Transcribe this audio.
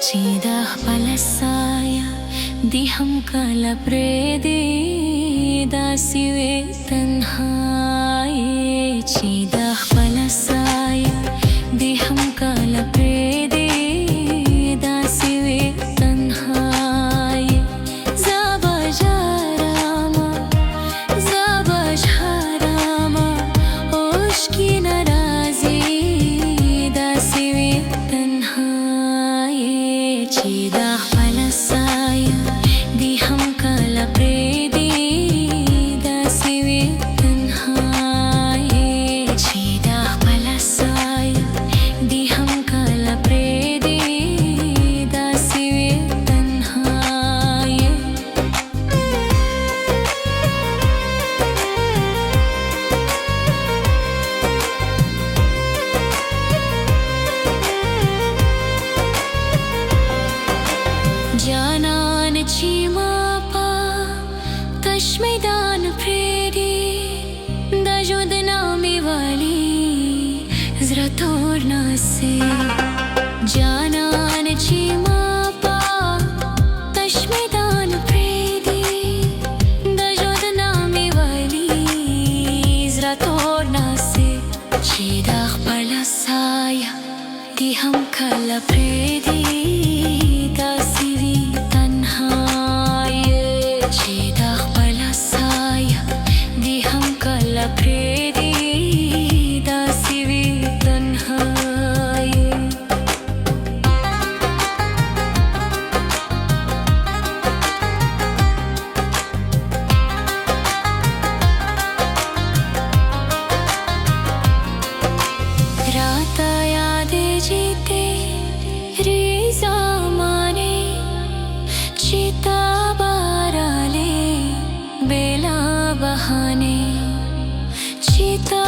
Cidah palasaya di hamkala predi dasiwe tanhaye Cidah palasaya di hamkala predi dasiwe tanhaye zabajharama oshki narazi dasiwe tanhaye Cidah palasaya di hamkala predi dasiwe tanhaye Cidah palasaya di hamkala predi dasiwe tanhaye Janan cimapa tashmidan predi dajudna miwali zra torna se Janan cimapa tashmidan predi dajudna miwali zra torna se Cidah palasaya di hamkala predi dasiwe tanhaye Cidah palasaya di hamkala predi dasiwe tanhaye Rata yaade jeete riza mane Chita barale bela bahane Chita